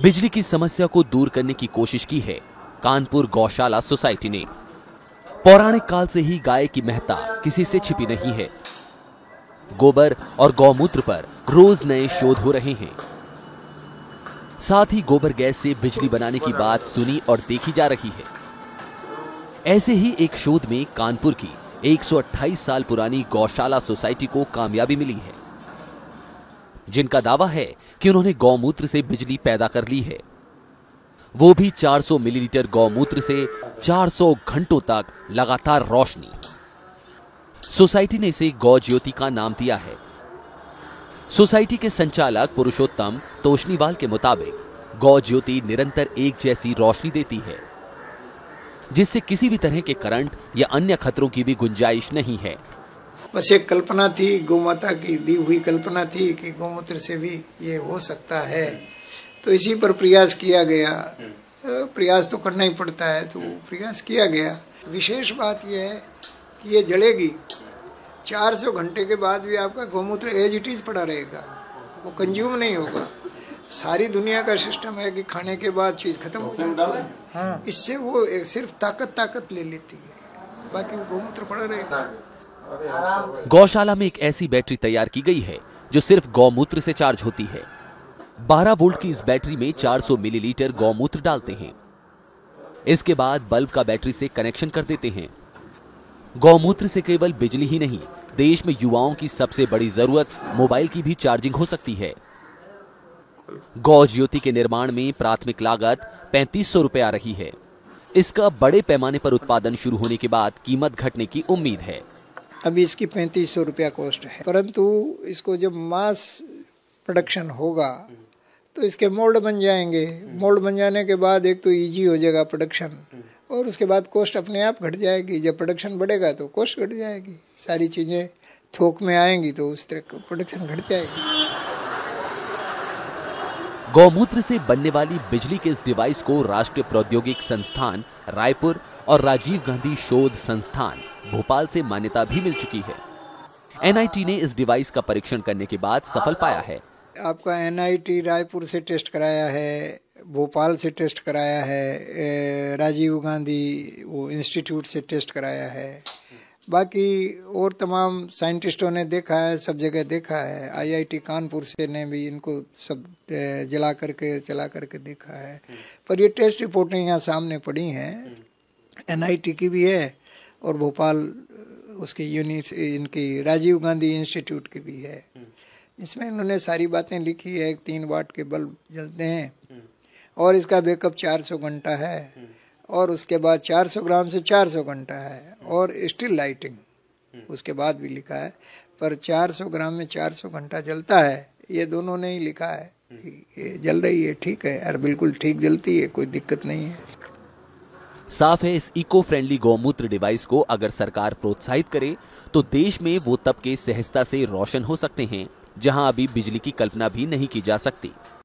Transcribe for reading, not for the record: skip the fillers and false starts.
बिजली की समस्या को दूर करने की कोशिश की है कानपुर गौशाला सोसाइटी ने। पौराणिक काल से ही गाय की महत्ता किसी से छिपी नहीं है। गोबर और गौमूत्र पर रोज नए शोध हो रहे हैं। साथ ही गोबर गैस से बिजली बनाने की बात सुनी और देखी जा रही है। ऐसे ही एक शोध में कानपुर की 128 साल पुरानी गौशाला सोसाइटी को कामयाबी मिली है, जिनका दावा है कि उन्होंने गौमूत्र से बिजली पैदा कर ली है, वो भी 400 मिलीलीटर गौमूत्र से 400 घंटों तक लगातार रोशनी। सोसाइटी ने इसे गौ ज्योति का नाम दिया है। सोसाइटी के संचालक पुरुषोत्तम तोशनीवाल के मुताबिक गौ ज्योति निरंतर एक जैसी रोशनी देती है, जिससे किसी भी तरह के करंट या अन्य खतरों की भी गुंजाइश नहीं है। बस एक कल्पना थी, गौमाता की दी हुई कल्पना थी कि गौमूत्र से भी ये हो सकता है, तो इसी पर प्रयास किया गया। प्रयास तो करना ही पड़ता है, तो प्रयास किया गया। विशेष बात यह है कि ये जलेगी, 400 घंटे के बाद भी आपका गौमूत्र एज इट इज पड़ा रहेगा, वो कंज्यूम नहीं होगा। सारी दुनिया का सिस्टम है कि खाने के बाद चीज खत्म हो जाती है। हाँ। इससे वो एक सिर्फ ताकत ले लेती है, बाकी वो गौमूत्र पड़ा रहेगा। गौशाला में एक ऐसी बैटरी तैयार की गई है जो सिर्फ गौमूत्र से चार्ज होती है। 12 वोल्ट की इस बैटरी में 400 मिलीलीटर गौमूत्र डालते हैं। इसके बाद बल्ब का बैटरी से कनेक्शन कर देते हैं। गौमूत्र से केवल बिजली ही नहीं, देश में युवाओं की सबसे बड़ी जरूरत मोबाइल की भी चार्जिंग हो सकती है। गौ ज्योति के निर्माण में प्राथमिक लागत 3500 रुपए आ रही है। इसका बड़े पैमाने पर उत्पादन शुरू होने के बाद कीमत घटने की उम्मीद है। अभी इसकी 3500 रुपया कॉस्ट है, परंतु इसको जब मास प्रोडक्शन होगा तो इसके मोल्ड बन जाएंगे। मोल्ड बन जाने के बाद एक तो इजी हो जाएगा प्रोडक्शन, और उसके बाद कॉस्ट अपने आप घट जाएगी। जब प्रोडक्शन बढ़ेगा तो कॉस्ट घट जाएगी। सारी चीज़ें थोक में आएंगी तो उस तरह प्रोडक्शन घट जाएगी। गौमूत्र से बनने वाली बिजली के इस डिवाइस को राष्ट्रीय प्रौद्योगिक संस्थान रायपुर और राजीव गांधी शोध संस्थान भोपाल से मान्यता भी मिल चुकी है। एनआईटी ने इस डिवाइस का परीक्षण करने के बाद सफल पाया है। आपका एनआईटी रायपुर से टेस्ट कराया है, भोपाल से टेस्ट कराया है, राजीव गांधी वो इंस्टीट्यूट से टेस्ट कराया है, बाकी और तमाम साइंटिस्टों ने देखा है, सब जगह देखा है। आईआईटी कानपुर से ने भी इनको सब चला करके देखा है। पर ये टेस्ट रिपोर्टें यहाँ सामने पड़ी हैं, एनआईटी की भी है और भोपाल उसकी इनकी राजीव गांधी इंस्टीट्यूट की भी है। इसमें इन्होंने सारी बातें लिखी है। 3 वाट के बल्ब जलते हैं और इसका बैकअप 400 घंटा है, और उसके बाद 400 ग्राम से 400 घंटा है, और स्टिल लाइटिंग उसके बाद भी लिखा है। पर 400 ग्राम में 400 घंटा जलता है, ये दोनों ने ही लिखा है कि ये जल रही है, ठीक है, और बिल्कुल ठीक जलती है, कोई दिक्कत नहीं है। साफ है, इस इको फ्रेंडली गौमूत्र डिवाइस को अगर सरकार प्रोत्साहित करे तो देश में वो तबके सहजता से रोशन हो सकते हैं जहां अभी बिजली की कल्पना भी नहीं की जा सकती।